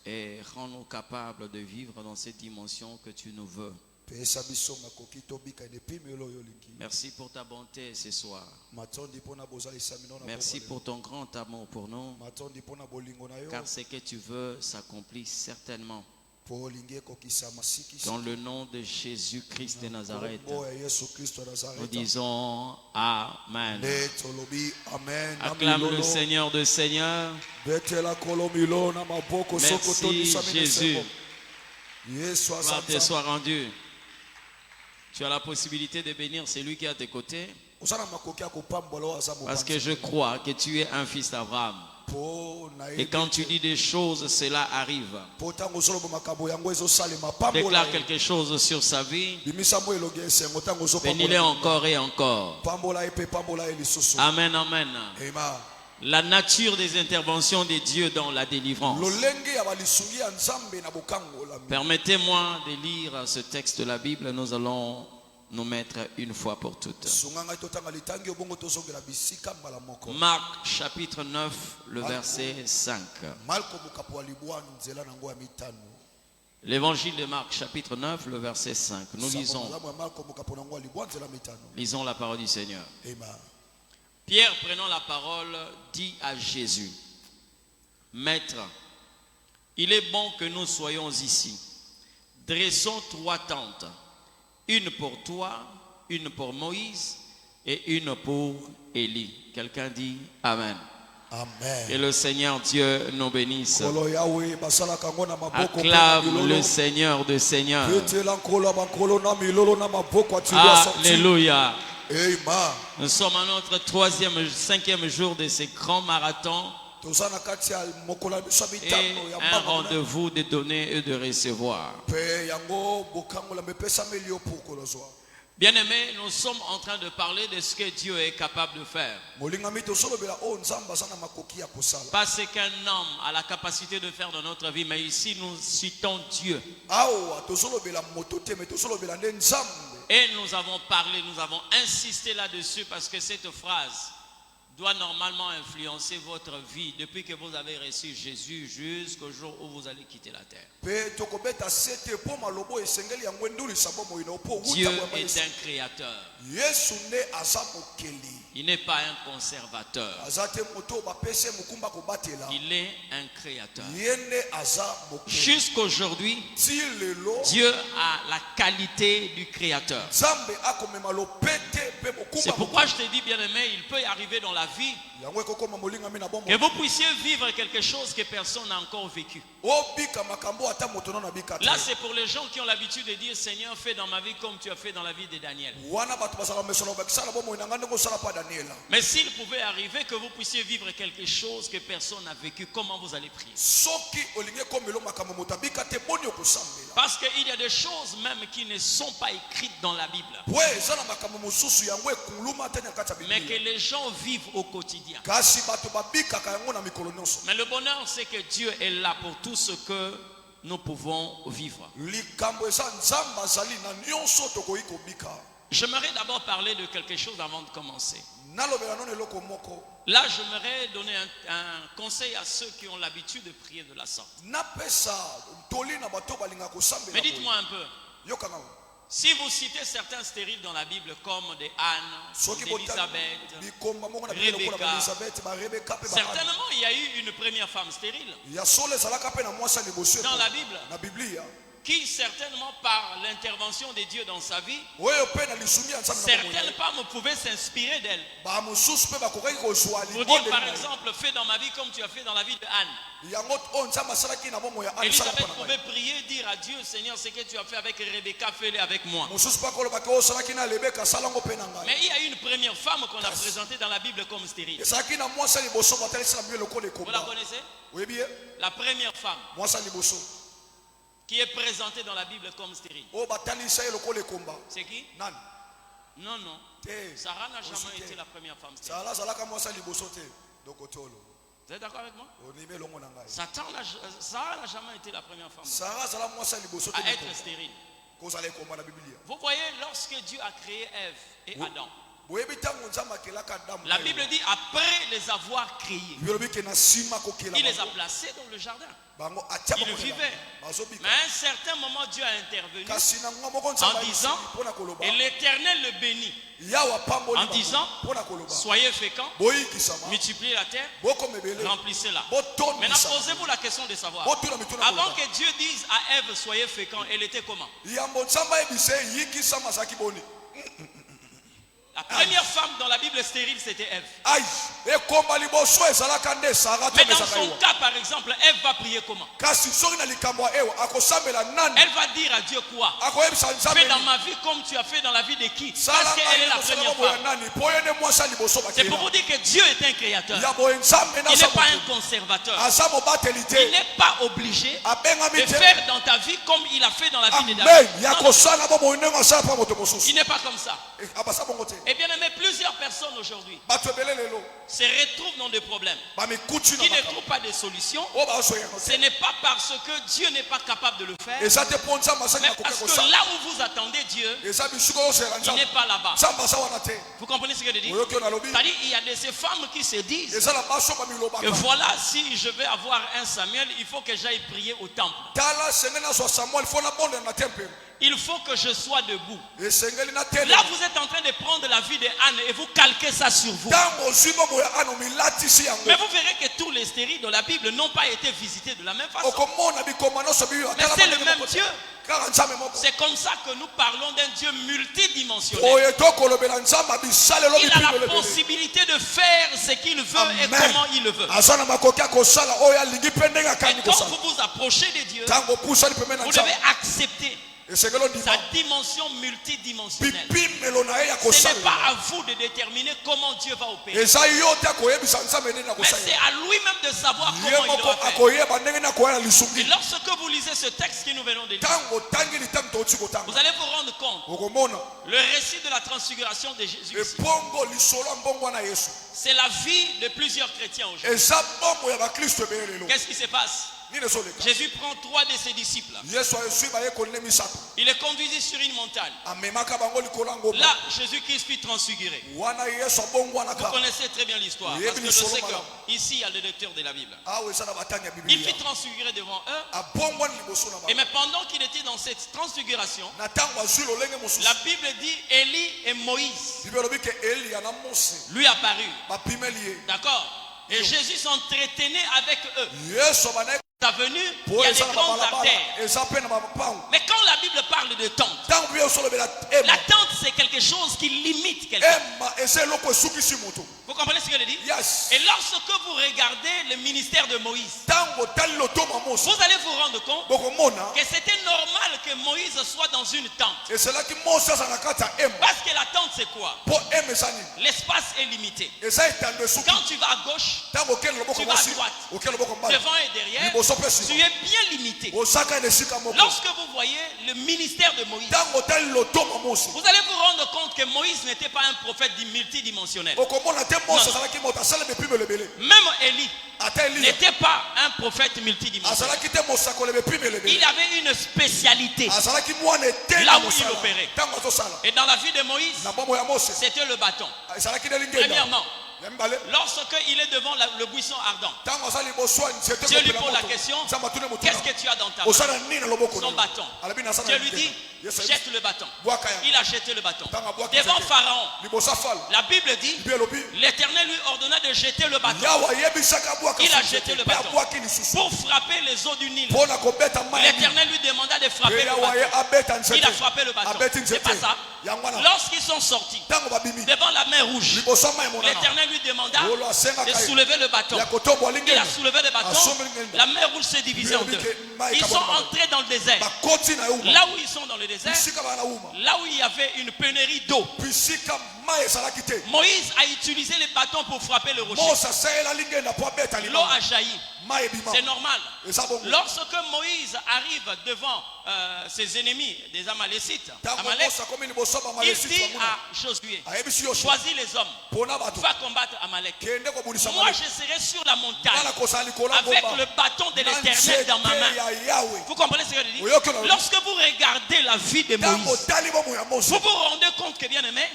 et rends-nous capables de vivre dans cette dimension que tu nous veux. Merci pour ta bonté ce soir. Merci pour ton grand amour pour nous, car ce que tu veux s'accomplit certainement. Dans le nom de Jésus-Christ de Nazareth, nous disons Amen. Acclame le Seigneur de Seigneurs. Merci Jésus. Gloire te soit rendue. Tu as la possibilité de bénir celui qui est à tes côtés, parce que je crois que tu es un fils d'Abraham. Et quand tu dis des choses, cela arrive. Déclare quelque chose sur sa vie. Bénis-le encore et encore. Amen, amen. La nature des interventions de Dieu dans la délivrance. Permettez-moi de lire ce texte de la Bible. Nous allons nous mettre une fois pour toutes. Marc chapitre 9, le verset 5. L'évangile de Marc chapitre 9, le verset 5. Nous lisons la parole du Seigneur. Pierre, prenant la parole, dit à Jésus: Maître, il est bon que nous soyons ici. Dressons 3 tentes. Une pour toi, une pour Moïse et une pour Élie. Quelqu'un dit Amen. Amen. Que le Seigneur Dieu nous bénisse. Acclame le Seigneur de Seigneurs. Alléluia. Nous sommes à notre 5e jour de ce grand marathon. Et un rendez-vous de donner et de recevoir. Bien-aimés, nous sommes en train de parler de ce que Dieu est capable de faire. Pas ce qu'un homme a la capacité de faire dans notre vie, mais ici nous citons Dieu. Et nous avons parlé, nous avons insisté là-dessus parce que cette phrase doit normalement influencer votre vie depuis que vous avez reçu Jésus jusqu'au jour où vous allez quitter la terre. Dieu est un créateur. Il n'est pas un conservateur. Il est un créateur. Jusqu'aujourd'hui, Dieu a la qualité du créateur. C'est pourquoi je te dis, bien-aimé, il peut y arriver dans la vie que vous puissiez vivre quelque chose que personne n'a encore vécu. Là, c'est pour les gens qui ont l'habitude de dire: Seigneur, fais dans ma vie comme tu as fait dans la vie de Daniel. Mais s'il pouvait arriver que vous puissiez vivre quelque chose que personne n'a vécu, comment vous allez prier? Parce qu'il y a des choses même qui ne sont pas écrites dans la Bible, mais que les gens vivent au quotidien. Mais le bonheur, c'est que Dieu est là pour tout ce que nous pouvons vivre. J'aimerais d'abord parler de quelque chose avant de commencer. Là, j'aimerais donner un conseil à ceux qui ont l'habitude de prier de la sorte. Mais dites-moi un peu. Si vous citez certains stériles dans la Bible comme des Anne, d'Élisabeth, Rebecca, certainement il y a eu une première femme stérile dans la Bible, qui certainement par l'intervention de Dieu dans sa vie, certaines femmes pouvaient s'inspirer d'elle. Pour dire par exemple: fais dans ma vie comme tu as fait dans la vie de Anne. Élisabeth pouvait prier, dire à Dieu: Seigneur, ce que tu as fait avec Rebecca, fais-le avec moi. Mais il y a une première femme qu'on a présentée dans la Bible comme stérile. Vous la connaissez? La première femme qui est présentée dans la Bible comme stérile. C'est qui? Non, non. Sarah n'a jamais été la première femme stérile. Vous êtes d'accord avec moi? Sarah n'a jamais été la première femme à être stérile. Vous voyez, lorsque Dieu a créé Ève et Adam, La Bible dit après les avoir créés, il les a placés dans le jardin. Ils vivaient. Mais à un certain moment, Dieu a intervenu en disant, et l'Éternel le bénit, en disant, soyez féconds, multipliez la terre, remplissez-la. Maintenant, posez-vous la question de savoir, avant que Dieu dise à Ève, soyez féconds, elle était comment? La première femme dans la Bible stérile, c'était Ève. Mais dans son cas, par exemple, Ève va prier comment? Elle va dire à Dieu quoi? Fais dans ma vie comme tu as fait dans la vie de qui? Parce qu'elle est la première femme. C'est pour vous dire que Dieu est un créateur. Il n'est pas un conservateur. Il n'est pas obligé de faire dans ta vie comme il a fait dans la vie de David. Il n'est pas comme ça. Et bien aimé, plusieurs personnes aujourd'hui se retrouvent dans des problèmes qui ne trouvent pas de solutions. Ce n'est pas parce que Dieu n'est pas capable de le faire, mais parce que là où vous attendez Dieu, il n'est pas là-bas. Vous comprenez ce que je dis? C'est-à-dire il y a de ces femmes qui se disent que voilà, si je vais avoir un Samuel, il faut que j'aille prier au temple. Il faut que je sois debout. Là, vous êtes en train de prendre la vie de Anne et vous calquez ça sur vous. Mais vous verrez que tous les stériles de la Bible n'ont pas été visités de la même façon. Mais c'est le même Dieu. C'est comme ça que nous parlons d'un Dieu multidimensionnel. Il a la possibilité de faire ce qu'il veut et comment il le veut. Et quand vous vous approchez de Dieu, vous devez accepter sa dimension multidimensionnelle. Ce n'est pas à vous de déterminer comment Dieu va opérer, mais c'est à lui-même de savoir comment il va faire. Et lorsque vous lisez ce texte que nous venons de lire, vous allez vous rendre compte, le récit de la transfiguration de Jésus, c'est la vie de plusieurs chrétiens aujourd'hui. Qu'est-ce qui se passe? Jésus prend 3 de ses disciples. Il les conduisit sur une montagne. Là, Jésus-Christ fut transfiguré. Vous connaissez très bien l'histoire. Parce que je sais qu'ici, il y a le lecteur de la Bible. Il fut transfiguré devant eux. Et mais pendant qu'il était dans cette transfiguration, la Bible dit Élie et Moïse lui apparurent. D'accord? Et Jésus s'entretenait avec eux. Sa venue, il y a des grandes artères. Mais quand la Bible parle de tente, la tente c'est quelque chose qui limite quelqu'un. Vous comprenez ce que je dis? Et lorsque vous regardez le ministère de Moïse, vous allez vous rendre compte que c'était normal que Moïse soit dans une tente. Parce que la tente c'est quoi? L'espace est limité. Quand tu vas à gauche, tu vas à droite, devant et derrière, tu es bien limité. Lorsque vous voyez le ministère de Moïse, vous allez vous rendre compte que Moïse n'était pas un prophète multidimensionnel. Même Élie n'était pas un prophète multidimensionnel. Il avait une spécialité là où il opérait. Et dans la vie de Moïse, c'était le bâton. Premièrement, lorsqu'il est devant le buisson ardent, Dieu lui pose la question, qu'est-ce que tu as dans ta main? Son bâton. Dieu lui dit, jette le bâton. Il a jeté le bâton. Devant Pharaon, la Bible dit, l'Éternel lui ordonna de jeter le bâton. Il a jeté le bâton. Pour frapper les eaux du Nil, l'Éternel lui demanda de frapper le bâton. Il a frappé le bâton. C'est pas ça. Lorsqu'ils sont sortis devant la mer Rouge, l'Éternel lui demanda de soulever le bâton. Il a soulevé le bâton. La mer Rouge s'est divisée en deux. Ils sont entrés dans le désert. Là où ils sont dans le désert, là où il y avait une pénurie d'eau, Moïse a utilisé les bâtons pour frapper le rocher. L'eau a jailli. C'est normal. Lorsque Moïse arrive devant ses ennemis, des Amalécites, il dit à Josué, choisis les hommes, va combattre Amalek. Moi je serai sur la montagne avec le bâton de l'Éternel dans ma main. Vous comprenez ce que je dis? Lorsque vous regardez la vie de Moïse, vous vous rendez compte que bien aimé,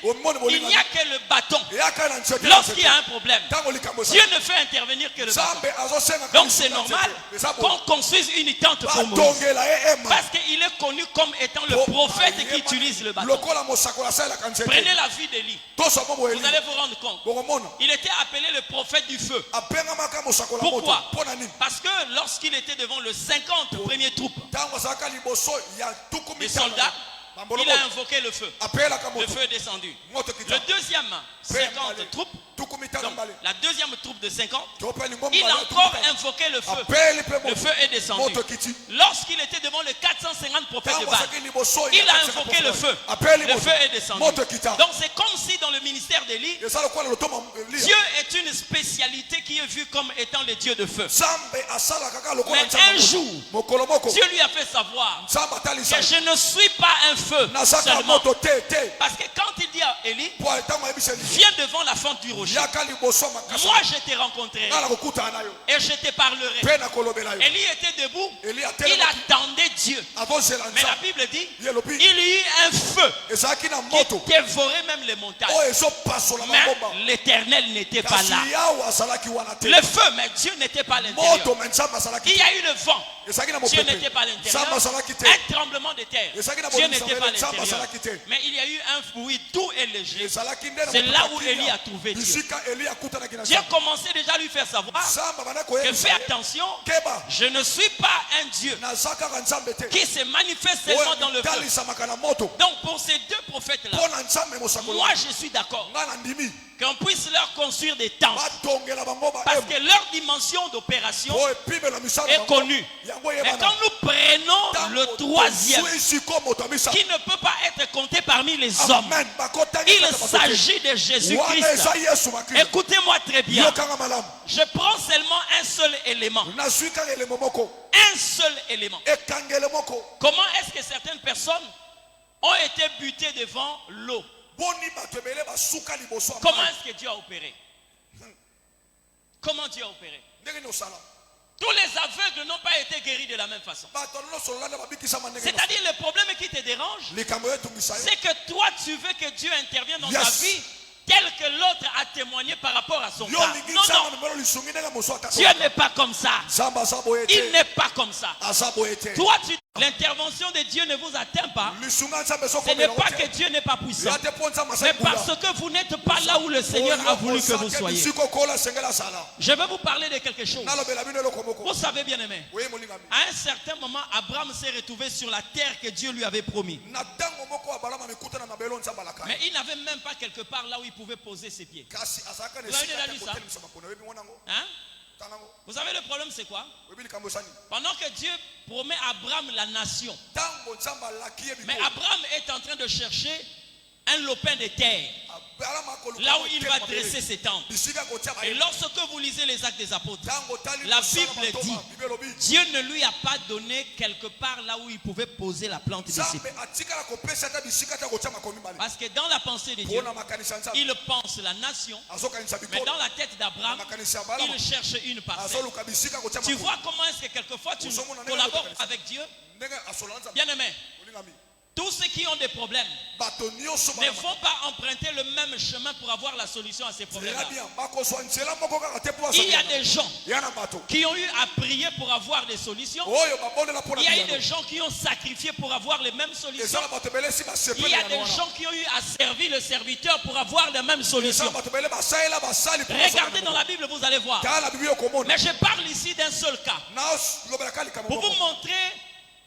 il Il n'y a que le bâton. Lorsqu'il y a un problème, Dieu ne fait intervenir que le bâton. Donc c'est normal qu'on construise une tente pour Moïse. Parce qu'il est connu comme étant le prophète qui utilise le bâton. Prenez la vie d'Élie. Vous allez vous rendre compte. Il était appelé le prophète du feu. Pourquoi? Parce que lorsqu'il était devant le 50 premiers troupes des soldats, il a invoqué le feu. Le feu est descendu. Le deuxième 50 troupes, donc la deuxième troupe de 50, il a encore invoqué le feu. Le feu est descendu. Lorsqu'il était devant les 450 prophètes de Baal, il a invoqué le feu. Le feu est descendu. Donc c'est comme si dans le ministère d'Élie, Dieu est une spécialité qui est vue comme étant le Dieu de feu. Mais un jour, Dieu lui a fait savoir que je ne suis pas un feu seulement. Parce que quand il dit à Élie, viens devant la fente du rocher, moi je te rencontrerai et je te parlerai. Élie était debout, il attendait Dieu. Mais la Bible dit, il y eut un feu qui dévorait même les montagnes. Mais l'Éternel n'était pas là. Le feu, mais Dieu n'était pas à l'intérieur. Il y a eu le vent, Dieu n'était pas à l'intérieur. Un tremblement de terre, Dieu n'était pas à l'intérieur. Mais il y a eu un bruit doux et léger. C'est là où Élie a trouvé Dieu. Dieu commençait déjà à lui faire savoir que fais attention, je ne suis pas un Dieu qui se manifeste seulement dans le feu. Donc pour ces deux prophètes-là, moi je suis d'accord qu'on puisse leur construire des tentes. Parce que leur dimension d'opération est connue. Mais quand nous prenons le troisième, qui ne peut pas être compté parmi les hommes, il s'agit de Jésus-Christ. Écoutez-moi très bien. Je prends seulement un seul élément. Un seul élément. Comment est-ce que certaines personnes ont été butées devant l'eau? Comment est-ce que Dieu a opéré? Comment Dieu a opéré? Tous les aveugles n'ont pas été guéris de la même façon. C'est-à-dire le problème qui te dérange, c'est que toi tu veux que Dieu intervienne dans ta vie tel que l'autre a témoigné par rapport à son cas. Non. Dieu n'est pas comme ça. Il n'est pas comme ça. Toi, l'intervention de Dieu ne vous atteint pas. Ce n'est pas que Dieu n'est pas puissant, mais parce que vous n'êtes pas là où le Seigneur a voulu que vous soyez. Je vais vous parler de quelque chose. Vous savez bien aimé, à un certain moment, Abraham s'est retrouvé sur la terre que Dieu lui avait promis. Mais il n'avait même pas quelque part là où il pouvait poser ses pieds. Vous avez déjà lu ça? Hein? Vous savez le problème c'est quoi? Pendant que Dieu promet à Abraham la nation, mais Abraham est en train de chercher un lopin de terre, là où il va dresser ses tentes. Et lorsque vous lisez les Actes des Apôtres, la Bible dit, Dieu ne lui a pas donné quelque part là où il pouvait poser la plante de ses pieds. Parce que dans la pensée de Dieu, il pense la nation, mais dans la tête d'Abraham, il cherche une parcelle. Tu vois comment est-ce que quelquefois tu collabores avec Dieu? Bien aimé, tous ceux qui ont des problèmes ne vont pas emprunter le même chemin pour avoir la solution à ces problèmes-là. Il y a des gens qui ont eu à prier pour avoir des solutions. Il y a eu des gens qui ont sacrifié pour avoir les mêmes solutions. Il y a des gens qui ont eu à servir le serviteur pour avoir les mêmes solutions. Regardez dans la Bible, vous allez voir. Mais je parle ici d'un seul cas pour vous montrer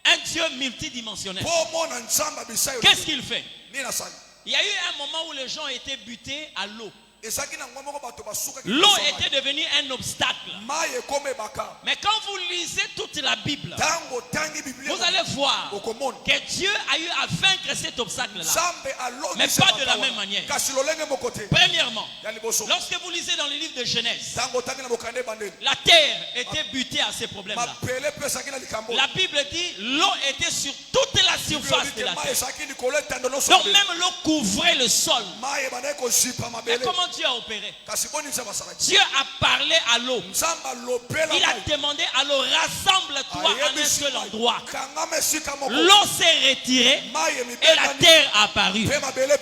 un Dieu multidimensionnel. Qu'est-ce qu'il fait? Il y a eu un moment où les gens étaient butés à l'eau. L'eau était devenue un obstacle. Mais quand vous lisez toute la Bible, vous allez voir que Dieu a eu à vaincre cet obstacle-là. Mais pas de la même manière. Premièrement, lorsque vous lisez dans les livres de Genèse, la terre était butée à ces problèmes-là. La Bible dit l'eau était sur toute la surface de la terre. Donc même l'eau couvrait le sol. Mais comment Dieu a opéré? Dieu a parlé à l'eau. Il a demandé à l'eau, rassemble rassemble-toi en un seul endroit. L'eau s'est retirée et la terre a apparu.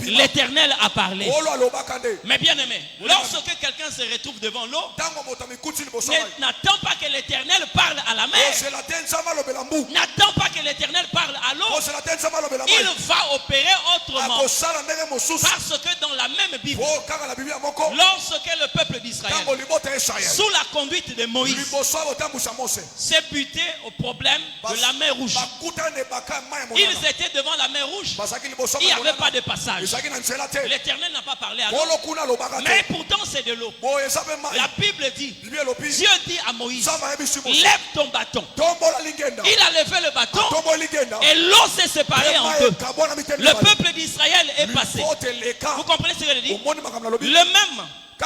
L'Éternel a parlé. Mais bien aimé, lorsque quelqu'un se retrouve devant l'eau, n'attends pas que l'Éternel parle à la mer. N'attends pas que l'Éternel parle à l'eau. Il va opérer autrement. Parce que dans la même Bible, lorsque le peuple d'Israël, sous la conduite de Moïse, s'est buté au problème de la mer Rouge. Ils étaient devant la mer Rouge. Il n'y avait pas de passage. L'Éternel n'a pas parlé à l'eau. Mais pourtant c'est de l'eau. La Bible dit, Dieu dit à Moïse, lève ton bâton. Il a levé le bâton et l'eau s'est séparée en deux. Le peuple d'Israël est passé. Vous comprenez ce que je dis? Le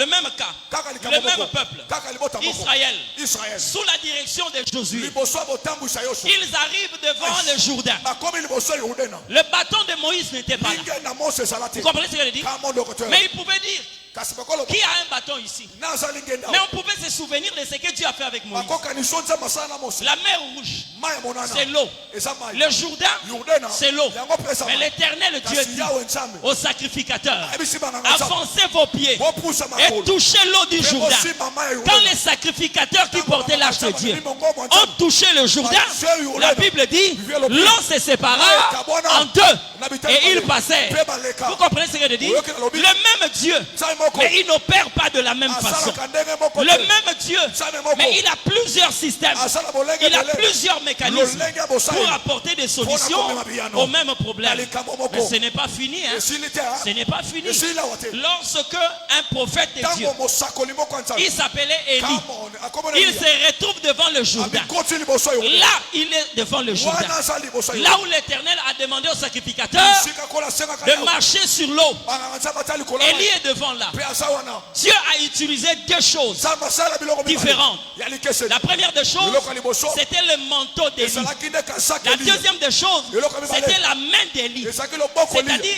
même cas, le même peuple, Israël, sous la direction de Josué, ils arrivent devant le Jourdain. Le bâton de Moïse n'était pas là. Vous comprenez ce que je dis? Mais il pouvait dire, qui a un bâton ici? Mais on pouvait se souvenir de ce que Dieu a fait avec Moïse. La mer Rouge, c'est l'eau. Le Jourdain, c'est l'eau. Mais l'Éternel Dieu dit aux sacrificateurs, avancez vos pieds et touchez l'eau du Jourdain. Quand les sacrificateurs qui portaient l'arche de Dieu ont touché le Jourdain, la Bible dit, l'eau se sépara en deux et ils passaient. Vous comprenez ce que je dis? Le même Dieu, mais il n'opère pas de la même façon. Le même Dieu, mais il a plusieurs systèmes. Il a plusieurs mécanismes pour apporter des solutions au même problème. Mais ce n'est pas fini. Ce n'est pas fini. Lorsque un prophète de Dieu, il s'appelait Élie, il se retrouve devant le Jourdain. Là, il est devant le Jourdain. Là où l'Éternel a demandé aux sacrificateurs de marcher sur l'eau. Élie est devant là. Dieu a utilisé deux choses différentes. La première des choses, c'était le manteau d'Élie. La deuxième des choses, c'était la main d'Élie. C'est-à-dire,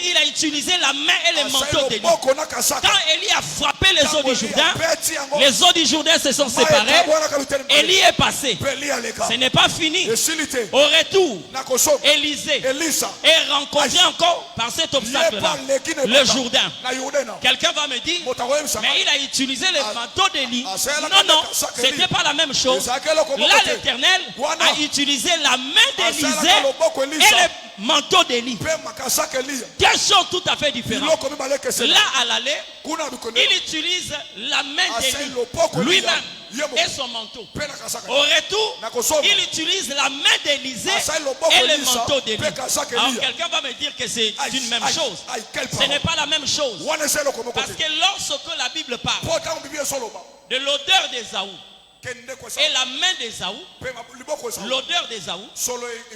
il a utilisé la main et le manteau d'Élie. Quand Élie a frappé les eaux du Jourdain, les eaux du Jourdain se sont séparées. Élie est passé. Ce n'est pas fini. Au retour, Élisée est rencontré encore par cet obstacle-là, le Jourdain. Quelqu'un va me dire, mais il a utilisé le manteau d'Élie. Non, ce n'était pas la même chose. Là, l'Éternel a utilisé la main d'Élisée et le manteau d'Élie. Deux choses tout à fait différentes. Là, à l'aller, il utilise la main d'Élie lui-même et son manteau. Au retour, il utilise la main d'Élisée et le manteau d'Élie. Alors quelqu'un va me dire que c'est une même chose. Ce n'est pas la même chose. Parce que lorsque la Bible parle de l'odeur d'Ésaü et la main d'Ésaü, l'odeur d'Ésaü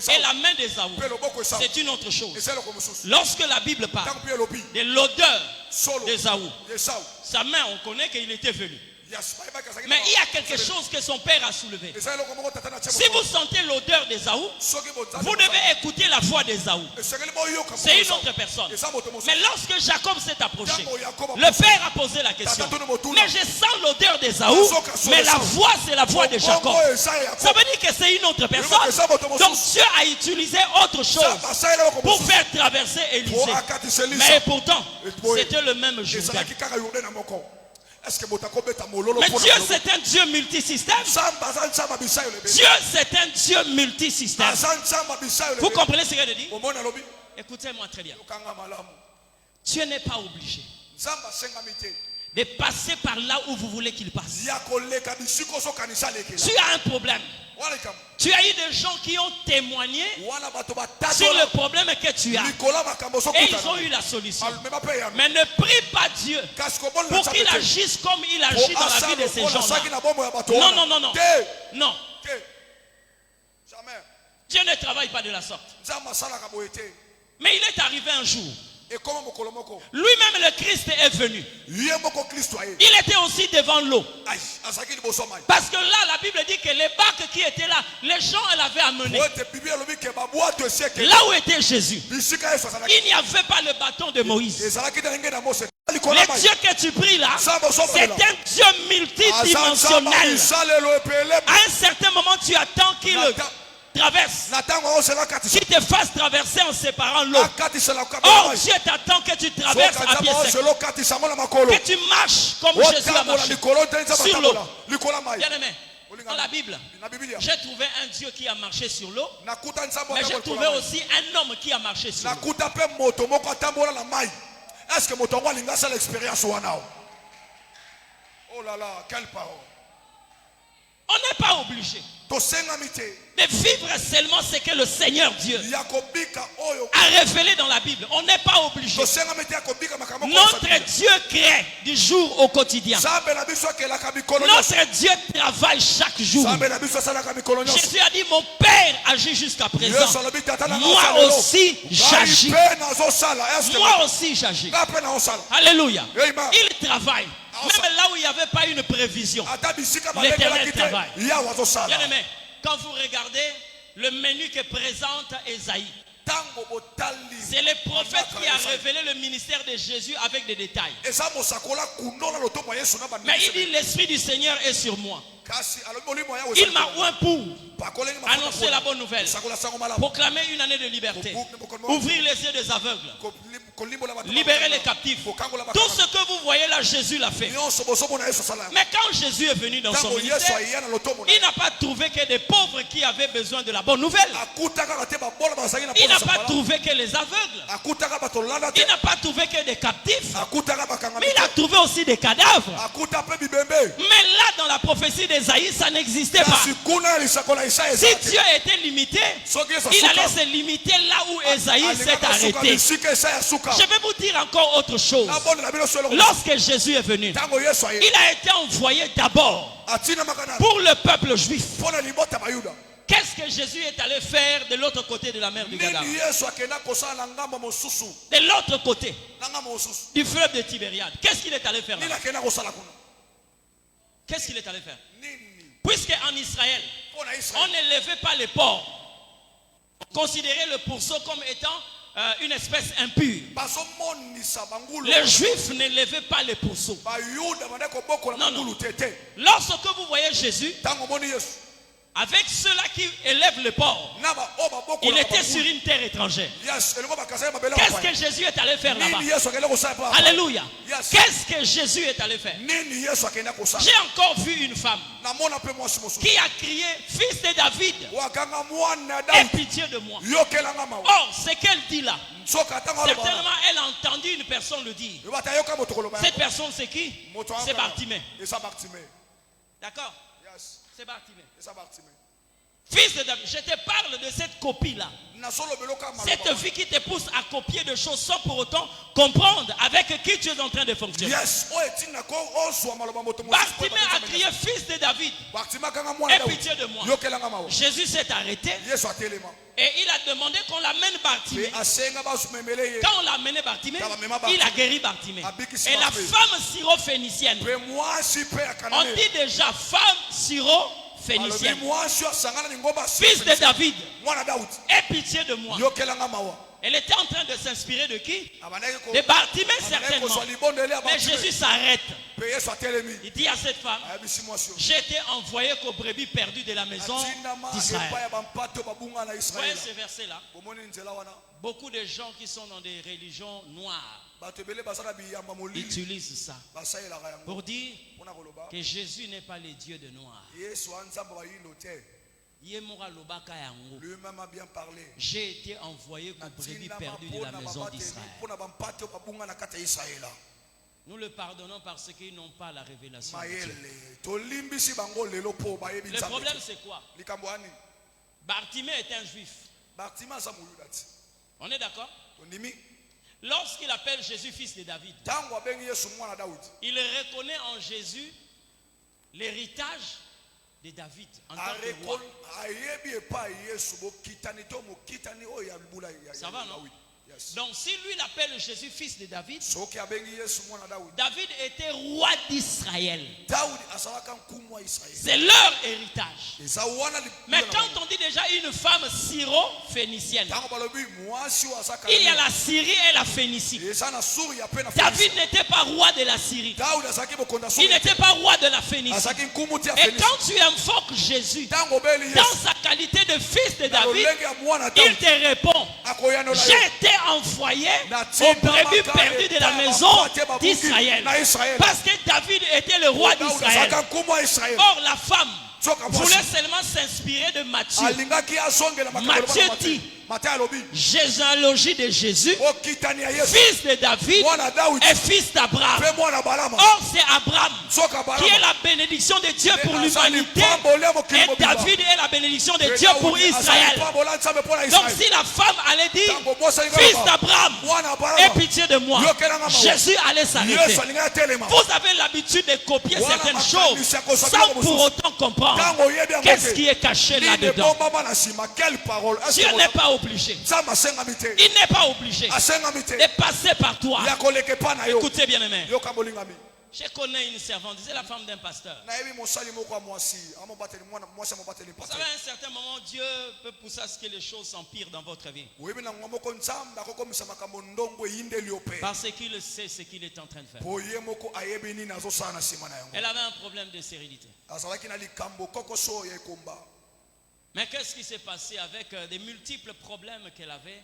et la main d'Ésaü, c'est une autre chose. Lorsque la Bible parle de l'odeur d'Ésaü, sa main, on connaît qu'il était venu. Mais il y a quelque chose que son père a soulevé. Si vous sentez l'odeur d'Ésaü, vous devez écouter la voix d'Ésaü. C'est une autre personne. Mais lorsque Jacob s'est approché, le père a posé la question. Mais je sens l'odeur d'Ésaü, mais la voix c'est la voix de Jacob. Ça veut dire que c'est une autre personne. Donc Dieu a utilisé autre chose pour faire traverser Élisée. Mais pourtant, c'était le même Jourdain. Mais Dieu c'est un Dieu multisystème. Dieu c'est un Dieu multisystème. Vous comprenez ce que je dis? Écoutez-moi très bien. Dieu n'est pas obligé de passer par là où vous voulez qu'il passe. Tu as un problème. Tu as eu des gens qui ont témoigné sur le problème que tu as. Et ils ont eu la solution. Mais ne prie pas Dieu pour qu'il agisse comme il agit dans la vie de ces gens-là. Non. Non. Dieu ne travaille pas de la sorte. Mais il est arrivé un jour. Lui-même le Christ est venu. Il était aussi devant l'eau. Parce que là la Bible dit que les bacs qui étaient là, les gens l'avaient amené. Là où était Jésus, il n'y avait pas le bâton de Moïse. Le Dieu que tu pries là, c'est un Dieu multidimensionnel. À un certain moment, tu attends qu'il traverse. Tu te fasses traverser en séparant l'eau. Oh, Dieu t'attend que tu traverses à pied sec. Que tu marches comme Jésus a marché sur l'eau. Bien aimé, dans la Bible, j'ai trouvé un Dieu qui a marché sur l'eau, mais j'ai trouvé aussi un homme qui a marché sur l'eau. Est-ce que mon tongo a l'expérience ou non? Oh là là, quelle parole! On n'est pas obligé de vivre seulement ce que le Seigneur Dieu a révélé dans la Bible. On n'est pas obligé. Notre Dieu crée du jour au quotidien. Notre Dieu travaille chaque jour. Jésus a dit, mon Père agit jusqu'à présent. Moi aussi j'agis. Moi aussi j'agis. Alléluia. Il travaille. Même là où il n'y avait pas une prévision, l'Éternel travaille. Bien aimé, quand vous regardez le menu que présente Ésaïe, c'est le prophète qui a révélé le ministère de Jésus avec des détails. Mais il dit, l'Esprit du Seigneur est sur moi. Il m'a oint pour annoncer la bonne nouvelle, proclamer une année de liberté, ouvrir les yeux des aveugles, libérer les captifs. Tout ce que vous voyez là, Jésus l'a fait. Mais quand Jésus est venu dans son ministère, il n'a pas trouvé que des pauvres qui avaient besoin de la bonne nouvelle. Il n'a pas trouvé que les aveugles. Il n'a pas trouvé que des captifs. Mais il a trouvé aussi des cadavres. Mais là, dans la prophétie d'Ésaïe, ça n'existait pas. Si Dieu était limité, il allait se limiter là où Ésaïe s'est arrêté. Je vais vous dire encore autre chose. Lorsque Jésus est venu, il a été envoyé d'abord pour le peuple juif. Qu'est-ce que Jésus est allé faire de l'autre côté de la mer du Gadara? De l'autre côté du fleuve de Tibériade. Qu'est-ce qu'il est allé faire là? Qu'est-ce qu'il est allé faire? Puisque en Israël, on n'élevait pas les porcs. On considérait le pourceau comme étant une espèce impure. Les Juifs n'élevaient pas les pourceaux. Non, non. Lorsque vous voyez Jésus, avec ceux-là qui élèvent le porc, il était sur une terre étrangère. Qu'est-ce que Jésus est allé faire là-bas? Alléluia. Qu'est-ce que Jésus est allé faire? J'ai encore vu une femme qui a crié, fils de David, aie pitié de moi. Or, ce qu'elle dit là, certainement elle a entendu une personne le dire. Cette personne c'est qui? C'est Bartimée. D'accord? C'est Bartimée. Fils de David, je te parle de cette copie-là. Cette vie qui te pousse à copier des choses sans pour autant comprendre avec qui tu es en train de fonctionner. Bartimée a crié, fils de David, aie pitié de moi. Jésus s'est arrêté et il a demandé qu'on l'amène Bartimée. Quand on l'a amené Bartimée, il a guéri Bartimée. Et la femme syro-phénicienne, on dit déjà femme syro-phénicienne, fils de David, aie pitié de moi. Elle était en train de s'inspirer de qui? De Bartimée certainement. Mais Jésus s'arrête. Il dit à cette femme, j'ai été envoyé qu'aux brebis perdues de la maison d'Israël. Vous voyez ce verset là? Beaucoup de gens qui sont dans des religions noires utilisent ça pour dire que Jésus n'est pas le Dieu de noir. Lui-même a bien parlé. J'ai été envoyé comme brebis perdu de la maison d'Israël. Nous le pardonnons parce qu'ils n'ont pas la révélation de Dieu. Le problème c'est quoi? Bartimée est un juif. On est d'accord? Lorsqu'il appelle Jésus fils de David, il reconnaît en Jésus l'héritage de David en tant que roi. Ça va, non? Donc si lui l'appelle Jésus fils de David, David était roi d'Israël. C'est leur héritage. Mais quand on dit déjà une une femme syro-phénicienne. Il y a la Syrie et la Phénicie. David n'était pas roi de la Syrie. Il n'était pas roi de la Phénicie. Et quand tu invoques Jésus dans sa qualité de fils de David, il te répond: j'ai été envoyé au brebis perdu de la maison d'Israël. Parce que David était le roi d'Israël. Or la femme voulait seulement s'inspirer de Matthieu. Matthieu dit: généalogie de Jésus, fils de David et fils d'Abraham. Or c'est Abraham qui est la bénédiction de Dieu pour l'humanité et David est la bénédiction de Dieu pour Israël. Donc si la femme allait dire fils d'Abraham, aie pitié de moi, Jésus allait s'arrêter. Vous avez l'habitude de copier certaines choses sans pour autant comprendre qu'est-ce qui est caché là-dedans. Dieu n'est pas obligé. Il n'est pas obligé de passer par toi. Écoutez bien aimé. Je connais une servante, c'est la femme d'un pasteur. Vous savez, à un certain moment, Dieu peut pousser à ce que les choses s'empirent dans votre vie. Parce qu'il sait ce qu'il est en train de faire. Elle avait un problème de stérilité. Mais qu'est-ce qui s'est passé avec des multiples problèmes qu'elle avait?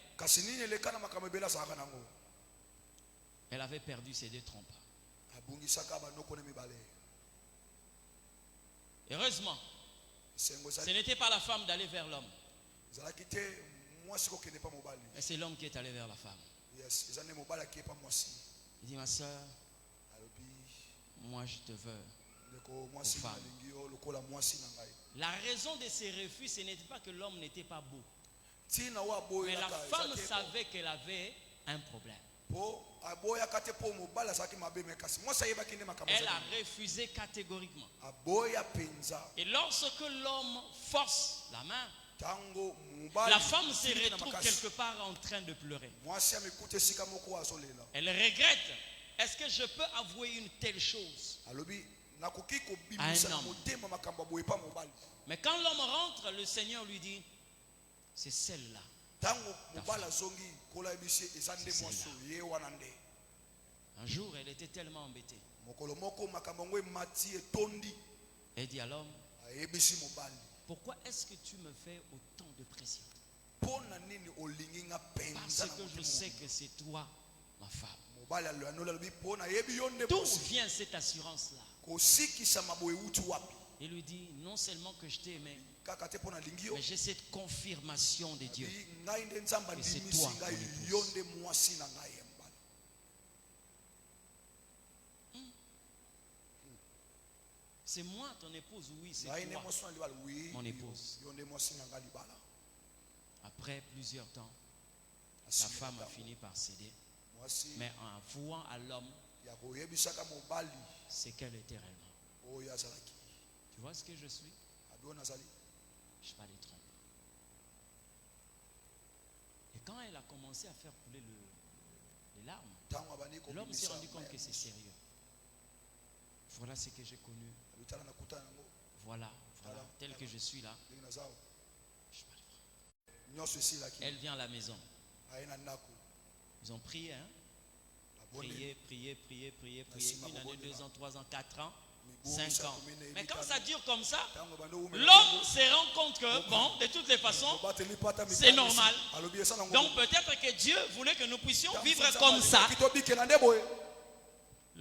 Elle avait perdu ses deux trompes. Heureusement, ce n'était pas la femme d'aller vers l'homme. Mais c'est l'homme qui est allé vers la femme. Il dit: ma soeur, moi je te veux aux femmes. La raison de ses refus, ce n'était pas que l'homme n'était pas beau. Mais la femme savait qu'elle avait un problème. Elle a refusé catégoriquement. Et lorsque l'homme force la main, la femme se retrouve quelque part en train de pleurer. Elle regrette. Est-ce que je peux avouer une telle chose à un homme? Mais quand l'homme rentre, le Seigneur lui dit: c'est celle-là. Un jour, elle était tellement embêtée. Elle dit à l'homme: pourquoi est-ce que tu me fais autant de pression? Parce que je sais que c'est toi, ma femme. D'où vient cette assurance-là? Il lui dit: non seulement que je t'ai aimé, mais j'ai cette confirmation de Dieu que c'est toi mon épouse. C'est moi ton épouse? Oui, c'est toi mon épouse. Après plusieurs temps, la femme a fini par céder. Mais en avouant à l'homme ce qu'elle était réellement. Tu vois ce que je suis? Je ne suis pas des trompes. Et quand elle a commencé à faire couler les larmes, l'homme s'est rendu compte que c'est sérieux. Voilà ce que j'ai connu. Voilà, tel que je suis là. Je ne suis pas des trompes. Elle vient à la maison. Ils ont prié, hein? Prier. Une année, 2 ans, 3 ans, 4 ans, 5 ans. Mais quand ça dure comme ça, l'homme se rend compte que, bon, de toutes les façons, c'est normal. Donc peut-être que Dieu voulait que nous puissions vivre comme ça.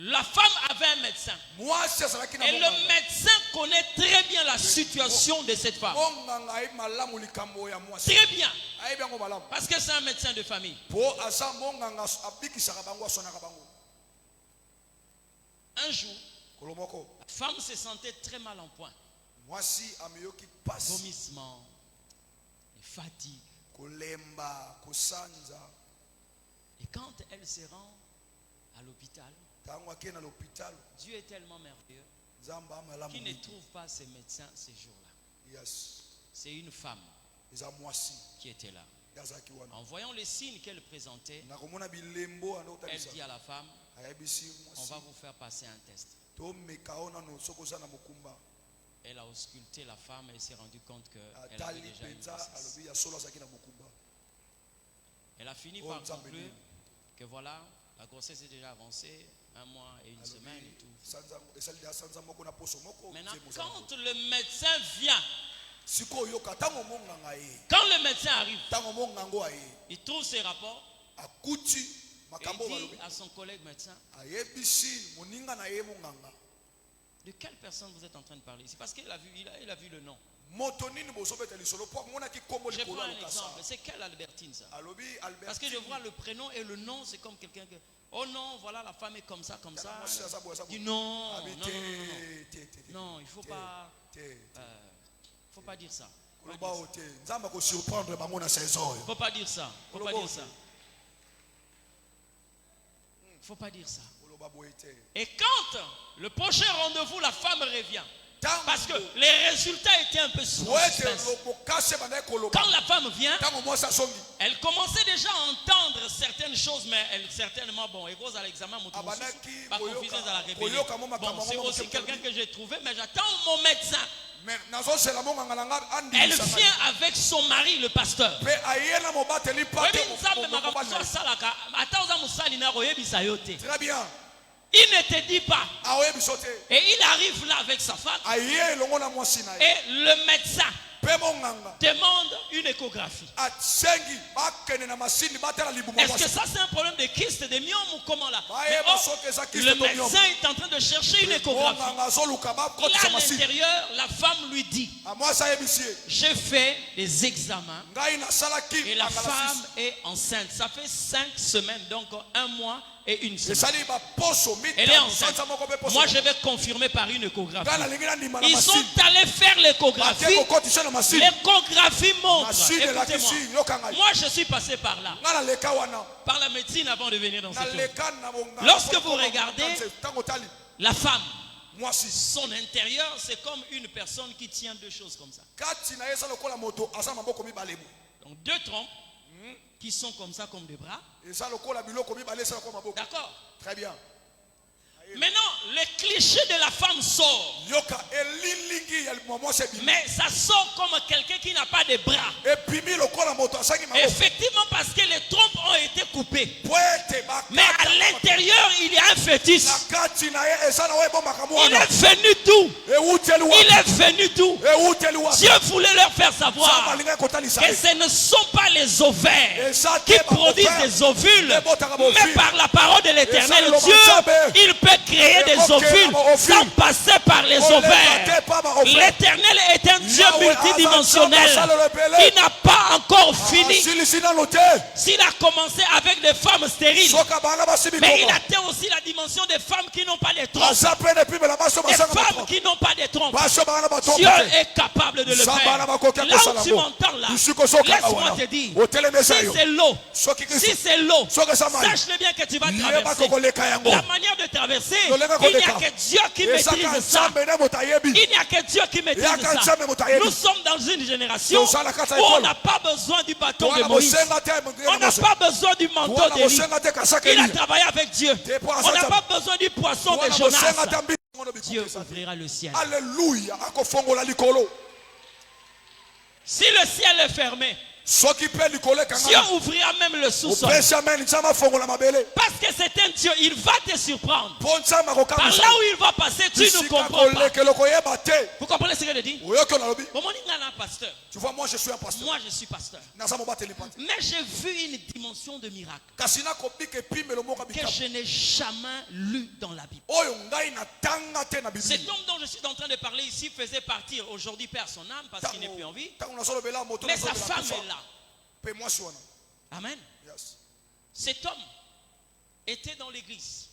La femme avait un médecin. Et le médecin connaît très bien la situation de cette femme. Très bien. Parce que c'est un médecin de famille. Un jour, la femme se sentait très mal en point. Vomissement, fatigue. Et quand elle se rend à l'hôpital, Dieu est tellement merveilleux qu'il ne trouve pas ses médecins ces jours-là. C'est une femme qui était là. En voyant les signes qu'elle présentait, elle dit à la femme: on va vous faire passer un test. Elle a ausculté la femme et s'est rendue compte qu'elle avait déjà une grossesse. Elle a fini par conclure que voilà, la grossesse est déjà avancée, 1 mois et 1 semaine et tout. Maintenant, quand le médecin vient, quand le médecin arrive, il trouve ses rapports et il dit à son collègue médecin: de quelle personne vous êtes en train de parler ici? Parce qu'il a vu le nom. Je prends un exemple. C'est quelle Albertine ça? Parce que je vois le prénom et le nom, c'est comme quelqu'un que... Oh non, voilà, la femme est comme ça, comme ça. Dis non, non, il ne faut pas... faut pas dire ça. Il ne faut pas dire ça. Il ne faut pas dire ça. Il ne faut pas dire ça. Et quand le prochain rendez-vous, la femme revient. Parce que les résultats étaient un peu sous suspense. Quand la femme vient, elle commençait déjà à entendre certaines choses, mais elle certainement, bon, elle rose à l'examen, pas confusion à la rébellion. Bon, c'est aussi quelqu'un que j'ai trouvé, mais j'attends mon médecin. Elle vient avec son mari, le pasteur. Très bien. Il ne te dit pas. Et il arrive là avec sa femme. Et le médecin demande une échographie. Est-ce que ça c'est un problème de kyste, de myome ou comment là? Le médecin est en train de chercher une échographie. Là à l'intérieur, la femme lui dit: j'ai fait des examens et la femme est enceinte. Ça fait 5 semaines, donc 1 mois et 1 semaine. Elle est enceinte. Moi je vais confirmer par une échographie. Ils sont allés faire l'échographie. L'échographie montre. Écoutez-moi, moi je suis passé par là, par la médecine avant de venir dans cette chose. Lorsque vous regardez la femme, son intérieur, c'est comme une personne qui tient 2 choses comme ça. Donc 2 trompes qui sont comme ça, comme des bras. D'accord. Très bien. Maintenant, le cliché de la femme sort. Mais ça sort comme quelqu'un qui n'a pas de bras. Effectivement, parce que les trompes ont été coupées. Mais à l'intérieur, il y a un fœtus. Il est venu d'où? Il est venu d'où? Dieu voulait leur faire savoir que ce ne sont pas les ovaires qui produisent des ovules, mais par la parole de l'Éternel Dieu, il peut créer des ovules sans passer par les ovaires. L'Éternel est un Dieu multidimensionnel. Il n'a pas encore fini. S'il a commencé avec des femmes stériles, mais il atteint aussi la dimension des femmes qui n'ont pas de trompes. Des femmes qui n'ont pas de trompes. Dieu est capable de le faire. Là où tu m'entends là, laisse-moi te dire, si c'est l'eau, sache-le bien que tu vas traverser. La manière de traverser, il n'y a que Dieu qui maîtrise ça. Il n'y a que Dieu qui maîtrise ça. Nous sommes dans une génération où on n'a pas besoin du bâton de Moïse. On n'a pas besoin du manteau d'Élie. Il a travaillé avec Dieu. On n'a pas besoin du poisson de Jonas. Dieu ouvrira le ciel. Alléluia. Si le ciel est fermé, Dieu ouvrira même le sous-sol. Parce que c'est un Dieu, il va te surprendre. Par là où il va passer, tu ne comprends pas. Vous comprenez ce que je dis? Pasteur. Tu vois, moi je suis un pasteur. Moi je suis pasteur. Mais j'ai vu une dimension de miracle que je n'ai jamais lu dans la Bible. Cet homme dont je suis en train de parler ici faisait partir aujourd'hui perd son âme parce qu'il n'est plus en vie. Mais sa femme est là. Amen. Yes. Cet homme était dans l'église.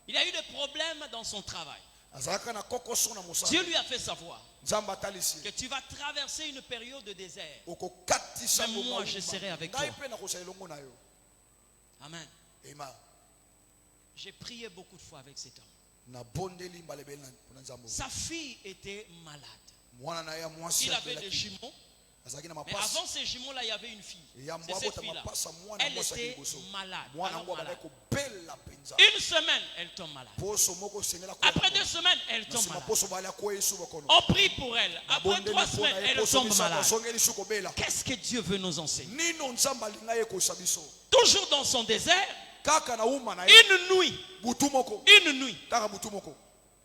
Il a eu des problèmes dans son travail. Dieu lui a fait savoir que tu vas traverser une période de désert. Même moi je serai avec toi. Amen. J'ai prié beaucoup de fois avec cet homme. Sa fille était malade. Il avait des jumeaux. Mais avant ces jumeaux-là, il y avait une fille. C'est cette fille-là. Elle était malade. Alors malade. Une semaine, elle tombe malade. Après 2 semaines, elle tombe malade. On prie pour elle. Après 3 semaines, elle tombe malade. Qu'est-ce que Dieu veut nous enseigner? Toujours dans son désert, une nuit,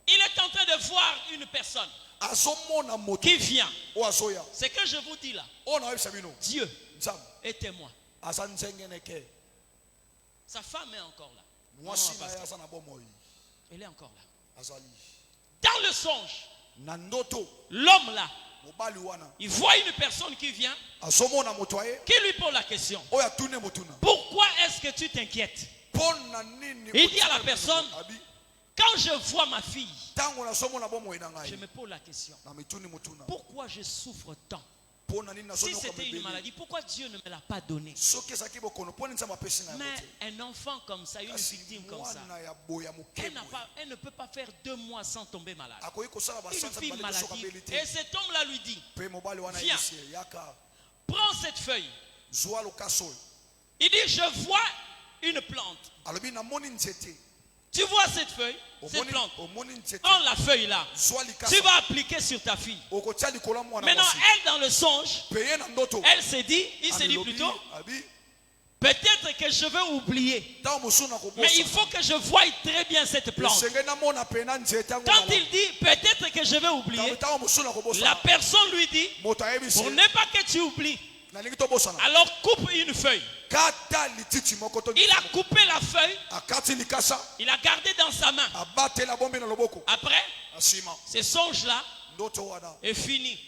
il est en train de voir une personne qui vient. Ce que je vous dis là, Dieu est témoin. Sa femme est encore là. Non, elle est encore là. Dans le songe, l'homme là, il voit une personne qui vient, qui lui pose la question: pourquoi est-ce que tu t'inquiètes? Il dit à la personne: quand je vois ma fille, je me pose la question, pourquoi je souffre tant? Si c'était une maladie, pourquoi Dieu ne me l'a pas donné? Mais un enfant comme ça, une victime comme ça, elle ne peut pas faire 2 mois sans tomber malade. Une fille maladive. Et cet homme-là lui dit: viens, prends cette feuille. Il dit: je vois une plante. Tu vois cette feuille, cette plante, prends la feuille là, tu vas appliquer sur ta fille. Maintenant, elle dans le songe, elle s'est dit, il s'est dit plutôt, peut-être que je vais oublier, mais il faut que je voie très bien cette plante. Quand il dit peut-être que je vais oublier, la personne lui dit: pour ne pas que tu oublies, alors coupe une feuille. Il a coupé la feuille, il a gardé dans sa main. Après, ce songe-là est fini.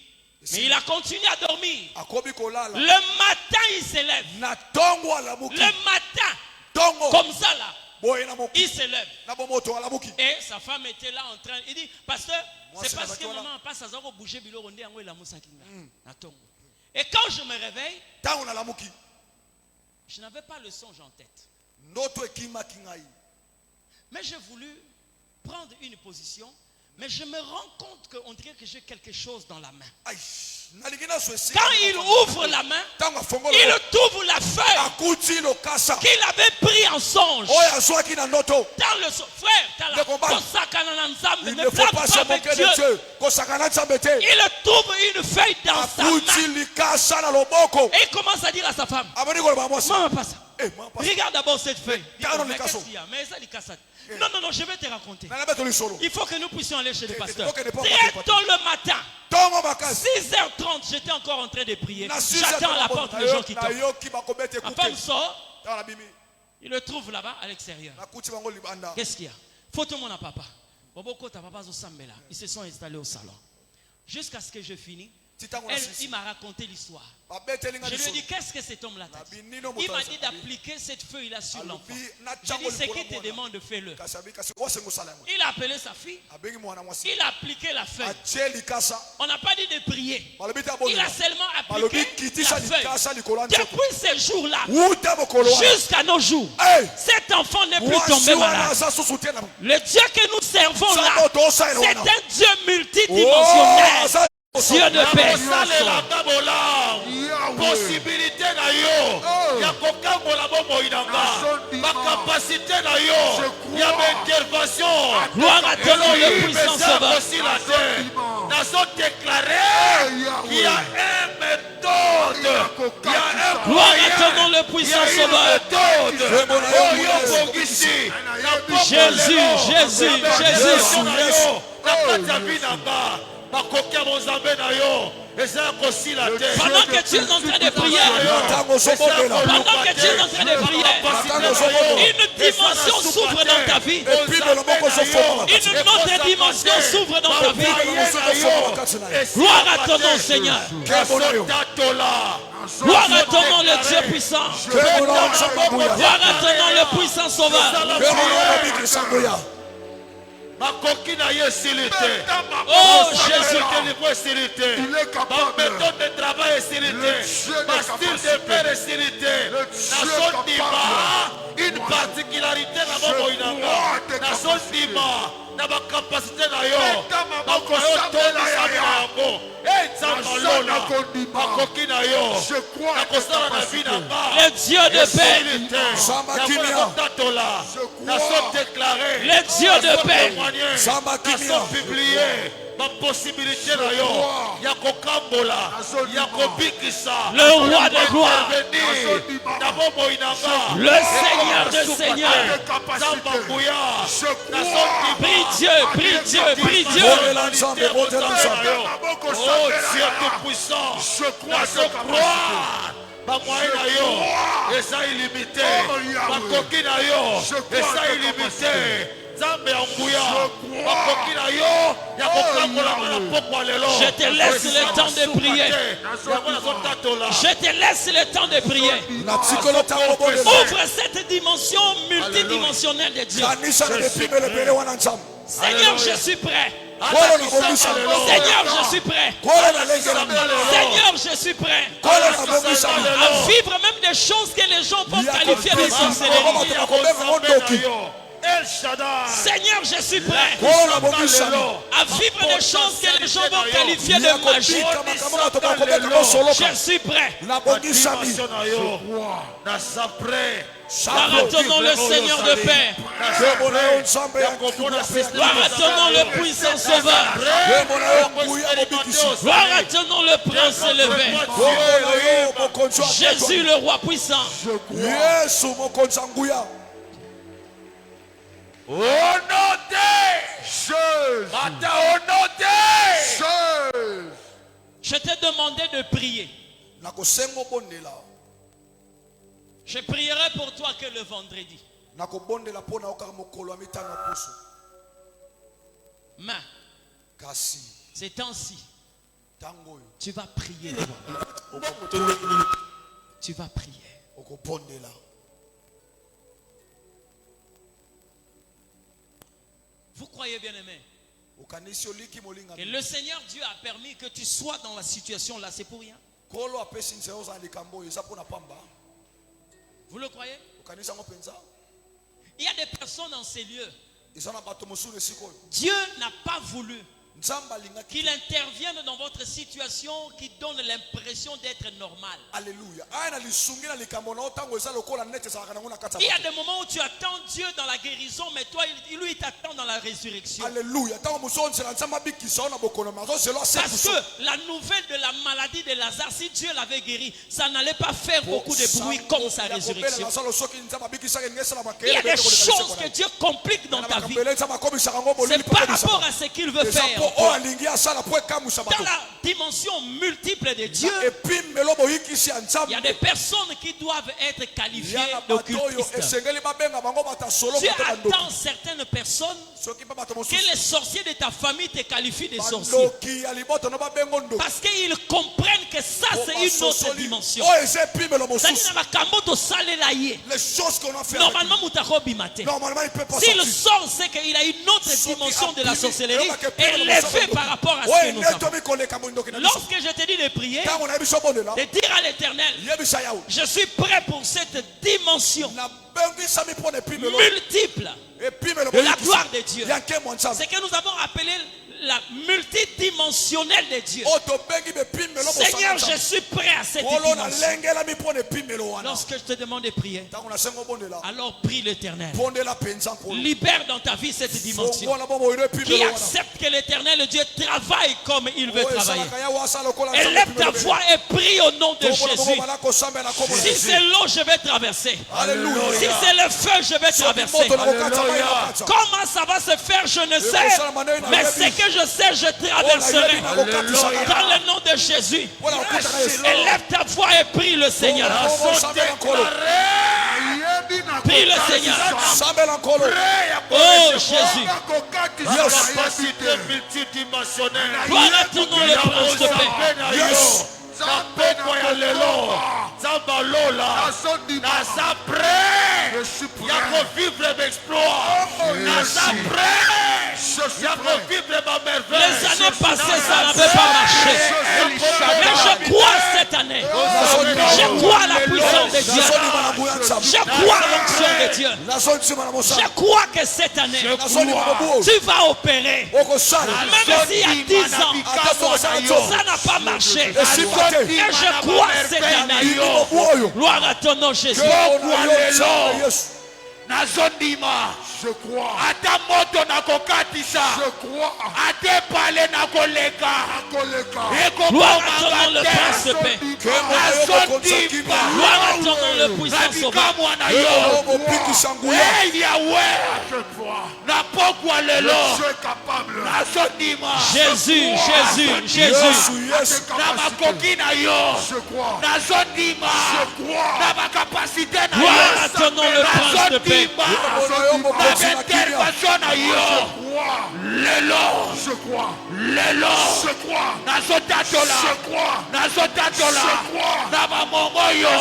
Mais il a continué à dormir. Le matin, il s'élève. Le matin, comme ça là, il s'élève. Et sa femme était là en train. Il dit: pasteur, c'est parce que maman passe à bouger bilo rondé en la mousakinga. Et quand je me réveille, je n'avais pas le songe en tête. Mais j'ai voulu prendre une position, mais je me rends compte qu'on dirait que j'ai quelque chose dans la main. Quand il ouvre la main, il trouve la feuille qu'il avait pris en songe. Dans le songe, frère, ne blague pas avec Dieu. Il trouve une feuille dans sa main. Et il commence à dire à sa femme: maman, pas ça. Regarde d'abord cette feuille. Mais qu'est-ce qu'il y a? Mais ça, il casse. Non, je vais te raconter. Il faut que nous puissions aller chez le pasteur. Très tôt le matin, 6h30, j'étais encore en train de prier. J'attends à la porte les gens qui tombent. Ma femme sort. Il le trouve là-bas à l'extérieur. Qu'est-ce qu'il y a? Faut tout le monde à papa. Ils se sont installés au salon. Jusqu'à ce que je finisse, il m'a raconté l'histoire. Je lui ai dit: qu'est-ce que cet homme-là t'a dit? Il m'a dit d'appliquer cette feuille-là sur l'enfant. J'ai dit: ce qu'il te demande, fais-le. Il a appelé sa fille. Il a appliqué la feuille. On n'a pas dit de prier. Il a seulement appliqué la feuille. Depuis ce jour-là jusqu'à nos jours, cet enfant n'est plus tombé malade. Le Dieu que nous servons là, c'est un Dieu multidimensionnel. Dieu de paix. Possibilité na yo ya kokangola bomoi nanga ma capacité na yo ya intervention. Gloire à ton nom, le puissant sauveur. Nous sommes déclarés qu'il y a une méthode. Gloire à ton nom, le puissant sauveur. Jésus. Pendant que tu es en train de prier, une dimension s'ouvre dans ta vie. Une autre dimension s'ouvre dans ta vie. Gloire à ton nom, Seigneur. Gloire à ton nom, le Dieu puissant. Gloire à ton nom, le puissant sauveur. Oh Jésus, il est capable. Ma méthode de travail est silité. Ma style de faire est silité. Une particularité dans mon moïnanga. nazondima na bakapasite na yo nakotondisa yango nzambe bakoki na yo nakosala na vi na nga le Dieu de paix, nakotatola nazodeklare le Dieu de paix, nazopublie possibilité na yo ya kokambola ya kobikisa le roi de gloire, na bomoi na nga le Seigneur de Seigneur. nzamba nguya Prie Dieu, prie Dieu, prie Dieu. Oh Dieu tout-puissant, nazokroire bamoye na yo eza illimité bakoki na yo eza illimité. Je te laisse le temps de prier. Je te laisse le temps de prier. Ouvre cette dimension multidimensionnelle de Dieu. Seigneur, je suis prêt. Seigneur, je suis prêt. Seigneur, je suis prêt à vivre même des choses que les gens peuvent qualifier de sorcellerie. Seigneur, je suis prêt à vivre des choses que les gens vont qualifier de magie. Je suis prêt. Gloire à ton nom, le Seigneur de paix. Gloire à ton nom, le puissant sauveur. Gloire à ton nom, le prince élevé. Jésus, le roi puissant. Je t'ai demandé de prier. Je prierai pour toi que le vendredi. Mais ces temps-ci, tu vas prier. Tu vas prier. Vous croyez bien aimé que le Seigneur Dieu a permis que tu sois dans la situation là, c'est pour rien. Vous le croyez? Il y a des personnes dans ces lieux. Dieu n'a pas voulu qu'il intervienne dans votre situation qui donne l'impression d'être normal. Alléluia. Il y a des moments où tu attends Dieu dans la guérison, mais toi, lui, il t'attend dans la résurrection. Alléluia. Parce que la nouvelle de la maladie de Lazare, si Dieu l'avait guéri, ça n'allait pas faire beaucoup de bruit comme sa résurrection. Il y a des choses que Dieu complique dans ta vie. C'est par rapport à ce qu'il veut faire. Dans la dimension multiple de Dieu, il y a des personnes qui doivent être qualifiées d'occultistes. Tu attends certaines personnes que les sorciers de ta famille te qualifient de sorciers. Parce qu'ils comprennent que ça c'est une autre dimension. Les choses qu'on a fait. Normalement, s'il sort, c'est qu'il a une autre dimension de la sorcellerie élevée par rapport à ce que nous avons. Lorsque je te dis de prier, de dire à l'Éternel, je suis prêt pour cette dimension multiple de la gloire de Dieu. C'est que nous avons appelé la multidimensionnelle de Dieu. Seigneur, je suis prêt à cette dimension. Lorsque je te demande de prier, alors prie l'Éternel. Libère dans ta vie cette dimension. Qui accepte que l'Éternel Dieu travaille comme il veut travailler. Élève ta voix et prie au nom de Jésus. Si c'est l'eau, je vais traverser. Si c'est le feu, je vais traverser. Comment ça va se faire, je ne sais. Mais c'est que je sais, je traverserai. Dans le nom de Jésus. Élève ta voix et prie le Seigneur. Prie le Seigneur. Oh Jésus. Gloire à ton nom, le prince de paix. Les années passées, ça n'avait pas marché. Mais je crois cette année. Je crois à la puissance de de Dieu. Je crois à l'onction de Dieu. Je crois que cette année, tu vas opérer. Même s'il y a 10 ans, ça n'a pas marché. Et je crois cette année. Gloire à ton nom, Jésus. Je crois. Ata moto na kokatisa. Je crois. Ate pale na koleka. Gloire à ton nom, le prince de paix. Gloire à ton nom, le puissant sauveur. Jésus, Jésus, Jésus. Gloire à ton nom, le prince de paix. Je crois.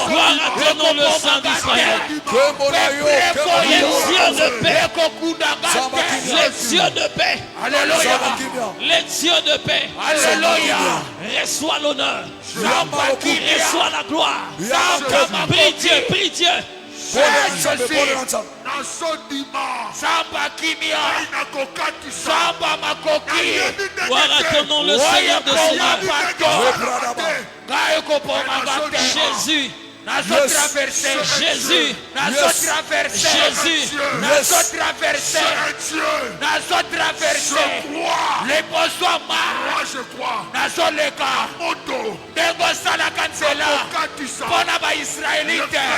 Gloire à ton nom, le Saint d'Israël. Les dieux de paix. Les dieux de paix. Alléluia. Les dieux de paix. Alléluia. Reçois l'honneur. Reçois la gloire. Prie Dieu, prie Dieu. Gloire à ton nom, le Seigneur de Seigneurs. Jésus. Jésus, les besoins marchent.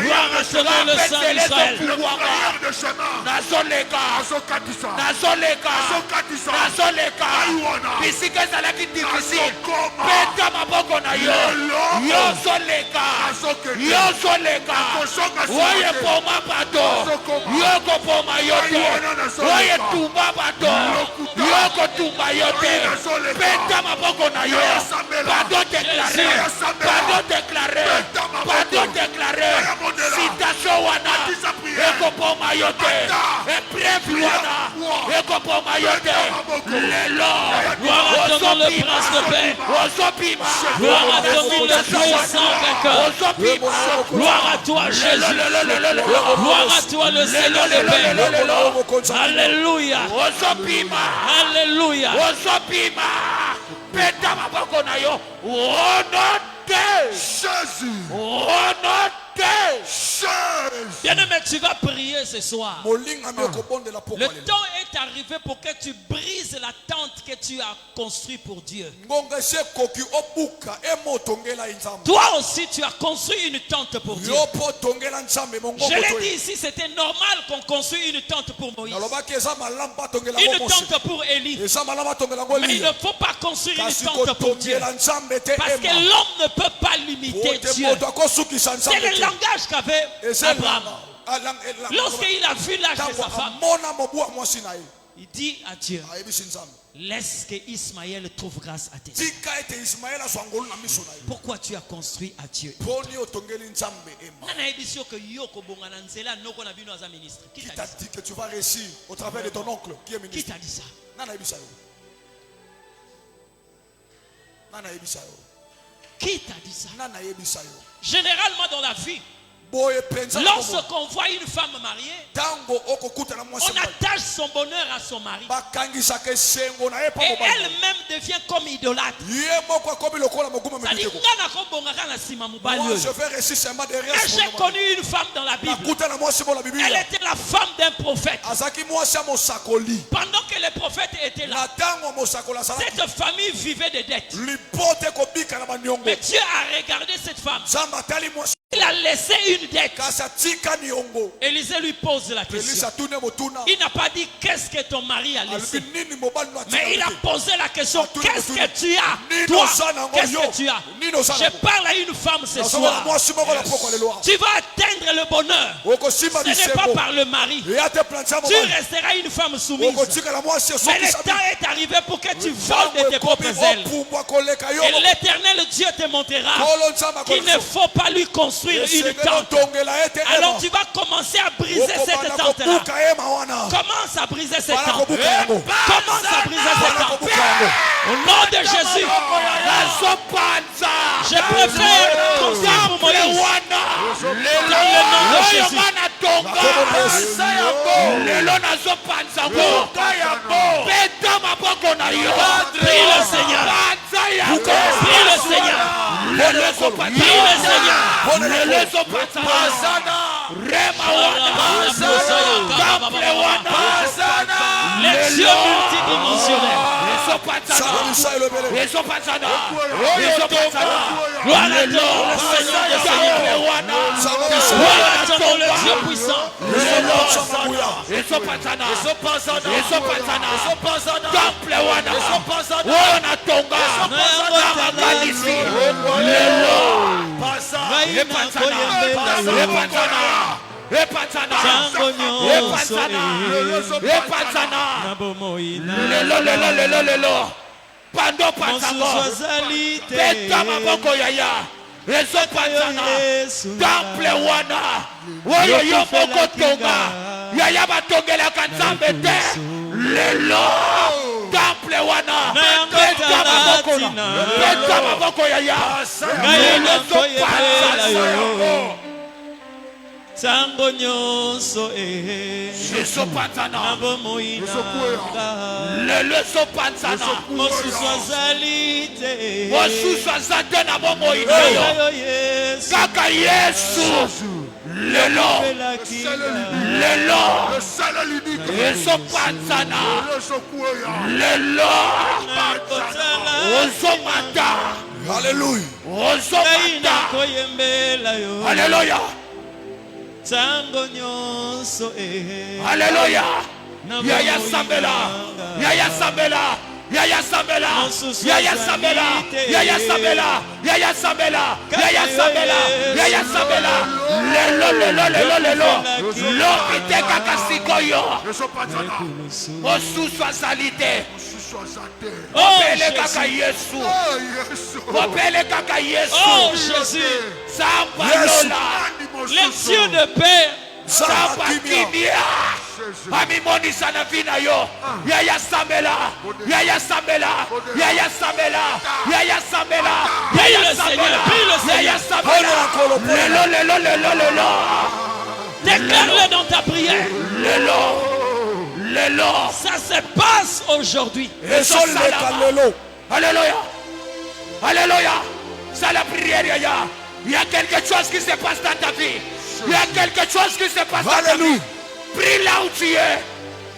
gloire à ton nom, le Saint d'Israël. Oye poma bato, yoko poma yote, oye tumba bato, yoko tumba yote, peta maboko na yo, bato déclaré, citation wana, yoko poma yote, épreuve wana, yoko poma yote, lelo, Gloire à ton nom, le prince de paix. Gloire à ton nom, le puissant vainqueur. Gloire à toi, Jésus. Gloire à toi, le Seigneur de paix. Alléluia. Alléluia. Bien-aimé, tu vas prier ce soir. Le temps est arrivé pour que tu brises la tente que tu as construite pour Dieu. Toi aussi, tu as construit une tente pour Dieu. Je l'ai dit ici, c'était normal qu'on construise une tente pour Moïse. Une tente pour Élie. Mais il ne faut pas construire une tente pour Dieu. Parce que l'homme ne peut pas limiter Dieu. C'est le langage qu'avait Abraham. Lorsqu'il a vu l'âge de sa femme, il dit à Dieu, laisse que Ismaël trouve grâce à tes yeux. Pourquoi tu as construit à Dieu? Qui t'a dit que tu vas réussir au travers de ton oncle qui est ministre? Qui t'a dit ça? Qui t'a dit ça? Généralement dans la vie, lorsqu'on voit une femme mariée, on attache son bonheur à son mari. Et elle-même devient comme idolâtre. Moi, je vais réussir seulement des restes. J'ai connu une femme dans la Bible. Elle était la femme d'un prophète. Pendant que les prophètes étaient là, cette famille vivait des dettes. Mais Dieu a regardé cette femme. Il a laissé une dette. Élisée lui pose la question. Il n'a pas dit qu'est-ce que ton mari a laissé. Mais il a posé la question, qu'est-ce que tu as? Toi, qu'est-ce que tu as? Je parle à une femme ce soir. Tu vas atteindre le bonheur. Ce n'est pas par le mari. Tu resteras une femme soumise. Mais le temps est arrivé pour que tu voles de tes propres ailes. Et l'Éternel Dieu te montrera qu'il ne faut pas lui construire une tente. Alors tu vas commencer à briser cette tente-là. Commence à briser cette tente. Commence à briser cette tente. Au nom de Jésus. Je préfère construire pour Moïse. le nom de Jésus. Prie le Seigneur. Prie le Seigneur. Prie le Seigneur. Les cieux multidimensionnels. Gloire à ton le Seigneur des Seigneurs. Gloire à ton le Dieu puissant. Sango nyonso Yeso patana le so patana mosusu azalite na bomo ina kaka Yesu lelo Yeso patana lelo osomata hallelujah hallelujah Sango nyonso Alléluia. Yaya Sambela. Yaya Sambela. Yaya Sambela. Yaya Sambela. Yaya Sambela. Yaya Sambela. Yaya Sambela. Yaya Sambela. Lelo. L'opité kakasikoyo. Osusu azalite. Opele kaka Yesu. Opele kaka Yesu. Oh Jésus. Sambalola. Les cieux de paix. Sabakinia. Amimoni sana vina yo. Yaya Sambela. Yaya Sambela. Yaya Sambela. Yaya Sambela. Yaya Sambela. Yaya Sambela. Lelo. Déclare-le dans ta prière. Lelo. Ça se passe aujourd'hui. Alléluia. Alléluia. C'est la prière, Yaya. Il y a quelque chose qui se passe dans ta vie. Il y a quelque chose qui se passe dans ta vie. Prie là où tu es.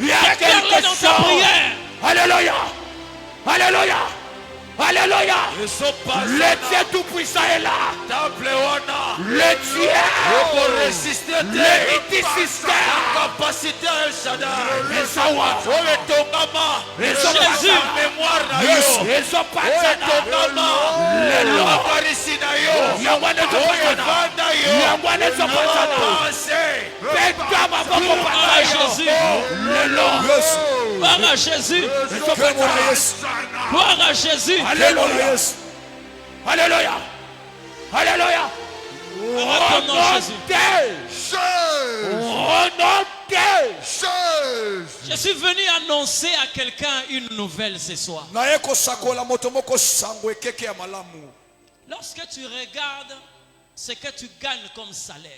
Il y a quelque chose. Alléluia. Alléluia. Alléluia. Le Dieu tout-puissant est là. Le Dieu. Le multisystème. Capacité Jésus. Gloire à Jésus. Alléluia. Alléluia. Alléluia. Je suis venu annoncer à quelqu'un une nouvelle ce soir. Lorsque tu regardes ce que tu gagnes comme salaire,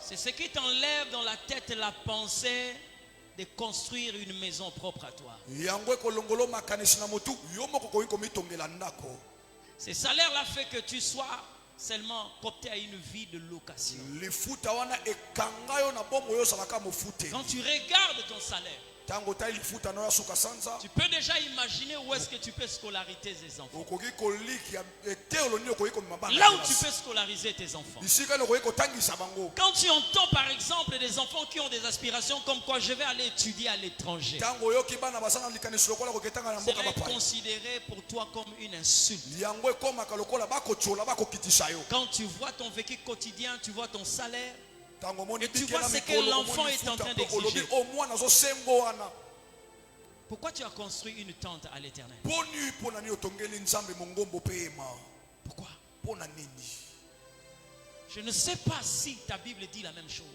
c'est ce qui t'enlève dans la tête la pensée de construire une maison propre à toi. Ce salaire-là fait que tu sois seulement coopté à une vie de location. Quand tu regardes ton salaire, tu peux déjà imaginer où est-ce que tu peux scolariser tes enfants. Là où tu peux scolariser tes enfants. Quand tu entends par exemple des enfants qui ont des aspirations comme quoi je vais aller étudier à l'étranger, c'est considéré pour toi comme une insulte. Quand tu vois ton vécu quotidien, tu vois ton salaire, et tu vois ce que l'enfant est en train d'exiger. Pourquoi tu as construit une tente à l'Éternel? Pourquoi? Je ne sais pas si ta Bible dit la même chose.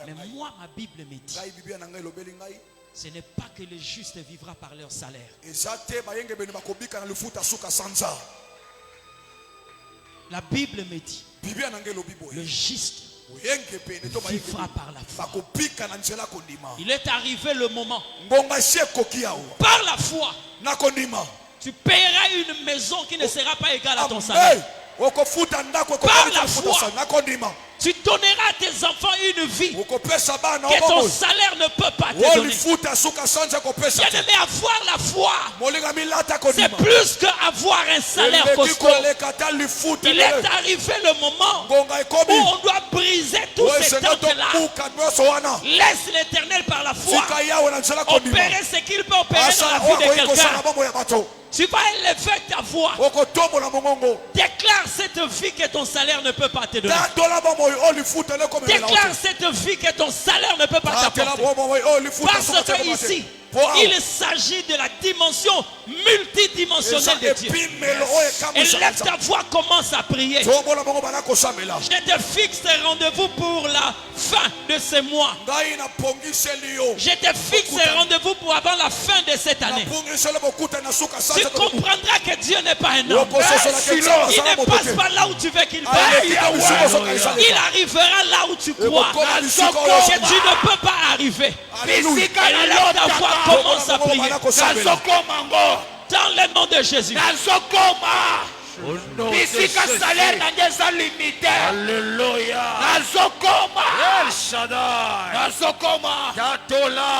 Mais moi, ma Bible me dit, ce n'est pas que le juste vivra par leur salaire. La Bible me dit, le juste vivra par la foi. Il est arrivé le moment, par la foi, tu paieras une maison qui ne sera pas égale à ton salaire. Par la foi, tu donneras à tes enfants une vie que ton salaire ne peut pas te donner. Bien-aimé, avoir la foi, c'est plus qu'avoir un salaire costaud. Il est arrivé le moment où on doit briser tous ces tentes-là. Laisse l'Éternel par la foi opérer ce qu'il peut opérer dans la vie de quelqu'un. Tu vas élever ta voix. Déclare cette vie que ton salaire ne peut pas te donner. Déclare cette vie que ton salaire ne peut pas t'apporter. Parce que ici, il s'agit de la dimension multidimensionnelle de Dieu. Et lève ta voix, commence à prier. Je te fixe un rendez-vous pour la fin de ce mois. Je te fixe un rendez-vous pour avant la fin de cette année. Tu comprendras que Dieu n'est pas un homme. Il ne passe pas là où tu veux qu'il passe. Il arrivera là où tu crois que tu ne peux pas arriver. Et lève ta voix, commence à prier. Dans le nom de Jésus. Bisika salaire n'a limité. Alléluia. Nazokoma. El Shaddai. Nazokoma. Yatola.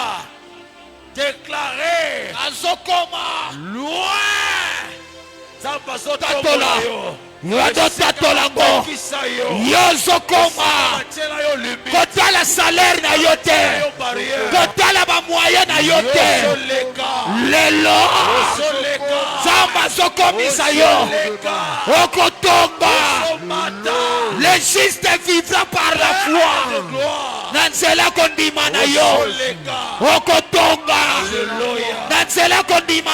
Déclaré. Nazokoma. Loin. Tatola. Yadotatolango. Yozokoma. Kota la salaire na yote. Kota la ba moyen na yote. Lelo. Zamba zokomisa yo. Okotomba. Le juste vivra par la foi. Nansela kondima na yo. Okotomba. Nansela kondima